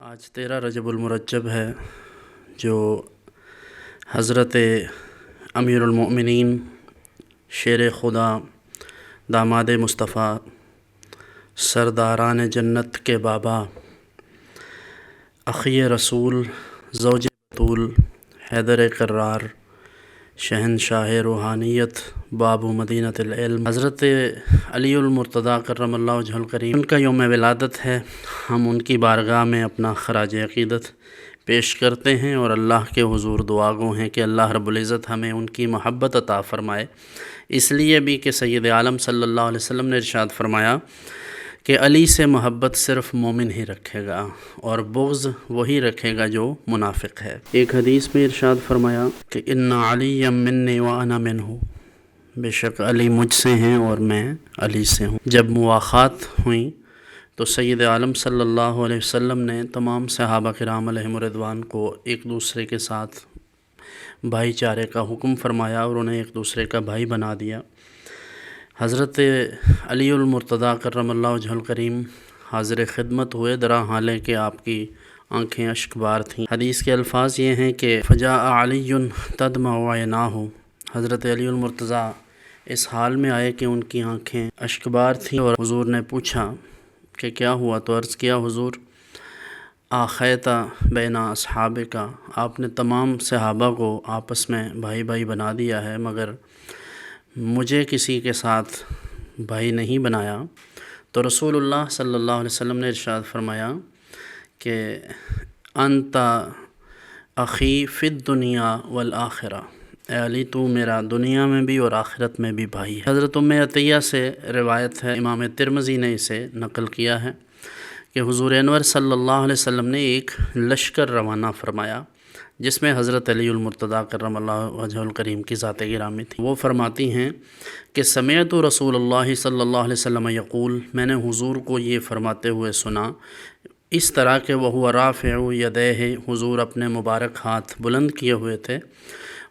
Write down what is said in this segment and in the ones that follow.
آج 13 رجب المرجب ہے، جو حضرت امیر المؤمنین شیر خدا داماد مصطفیٰ سرداران جنت کے بابا اخی رسول زوج بطول حیدر کرار شہنشاہ روحانیت باب مدینۃ العلم حضرت علی المرتضیٰ کرم اللہ وجہہ الکریم، ان کا یوم ولادت ہے۔ ہم ان کی بارگاہ میں اپنا خراج عقیدت پیش کرتے ہیں اور اللہ کے حضور دعا گو ہیں کہ اللہ رب العزت ہمیں ان کی محبت عطا فرمائے، اس لیے بھی کہ سید عالم صلی اللہ علیہ وسلم نے ارشاد فرمایا کہ علی سے محبت صرف مومن ہی رکھے گا اور بغض وہی رکھے گا جو منافق ہے۔ ایک حدیث میں ارشاد فرمایا کہ ان علی منی وانا منہ، بے شک علی مجھ سے ہیں اور میں علی سے ہوں۔ جب مواخات ہوئیں تو سید عالم صلی اللہ علیہ وسلم نے تمام صحابہ کرام علیہم الرضوان کو ایک دوسرے کے ساتھ بھائی چارے کا حکم فرمایا اور انہیں ایک دوسرے کا بھائی بنا دیا۔ حضرت علی المرتضیٰ کرم اللہ وجہہ الکریم حاضر خدمت ہوئے، درا حالے کہ آپ کی آنکھیں اشک بار تھیں۔ حدیث کے الفاظ یہ ہیں کہ فجاء علی تدمع عیناہ، حضرت علی المرتضیٰ اس حال میں آئے کہ ان کی آنکھیں اشک بار تھیں، اور حضور نے پوچھا کہ کیا ہوا؟ تو عرض کیا حضور آخیتا بین اصحاب کا، آپ نے تمام صحابہ کو آپس میں بھائی بھائی بنا دیا ہے، مگر مجھے کسی کے ساتھ بھائی نہیں بنایا۔ تو رسول اللہ صلی اللہ علیہ وسلم نے ارشاد فرمایا کہ انت اخی فی الدنیا والآخرہ، اے علی تو میرا دنیا میں بھی اور آخرت میں بھی بھائی ہے۔ حضرت ام عطیہ سے روایت ہے، امام ترمذی نے اسے نقل کیا ہے کہ حضور انور صلی اللہ علیہ وسلم نے ایک لشکر روانہ فرمایا جس میں حضرت علی المرتضیٰ کرم اللہ وجہہ الکریم کی ذات گرامی تھی۔ وہ فرماتی ہیں کہ سمعت رسول اللہ صلی اللہ علیہ وسلم یقول، میں نے حضور کو یہ فرماتے ہوئے سنا اس طرح کہ وہو رافع یدیہ، حضور اپنے مبارک ہاتھ بلند کیے ہوئے تھے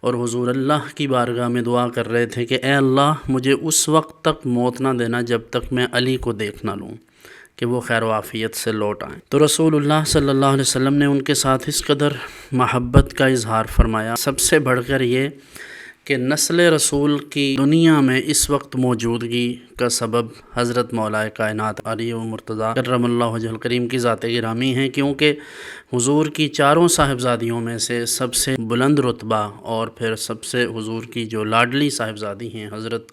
اور حضور اللہ کی بارگاہ میں دعا کر رہے تھے کہ اے اللہ مجھے اس وقت تک موت نہ دینا جب تک میں علی کو دیکھ نہ لوں کہ وہ خیر و عافیت سے لوٹ آئیں۔ تو رسول اللہ صلی اللہ علیہ وسلم نے ان کے ساتھ اس قدر محبت کا اظہار فرمایا، سب سے بڑھ کر یہ کہ نسل رسول کی دنیا میں اس وقت موجودگی کا سبب حضرت مولا کائنات علی مرتضیٰ کرم اللہ وجہہ الکریم کی ذات گرامی ہیں، کیونکہ حضور کی چاروں صاحبزادیوں میں سے سب سے بلند رتبہ اور پھر سب سے حضور کی جو لاڈلی صاحبزادی ہیں حضرت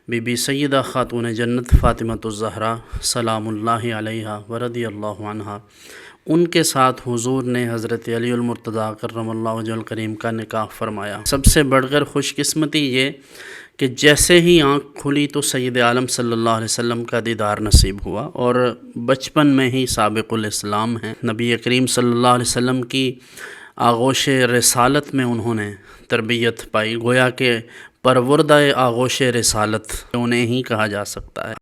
بی بی سیدہ خاتون جنت فاطمۃ الزہرا سلام اللہ علیہا ورضی اللہ عنہا، ان کے ساتھ حضور نے حضرت علی المرتضیٰ کرم اللہ وجہہ الکریم کا نکاح فرمایا۔ سب سے بڑھ کر خوش قسمتی یہ کہ جیسے ہی آنکھ کھلی تو سید عالم صلی اللہ علیہ وسلم کا دیدار نصیب ہوا، اور بچپن میں ہی سابق الاسلام ہیں۔ نبی کریم صلی اللہ علیہ وسلم کی آغوش رسالت میں انہوں نے تربیت پائی، گویا کہ پروردہ آغوش رسالت انہیں ہی کہا جا سکتا ہے۔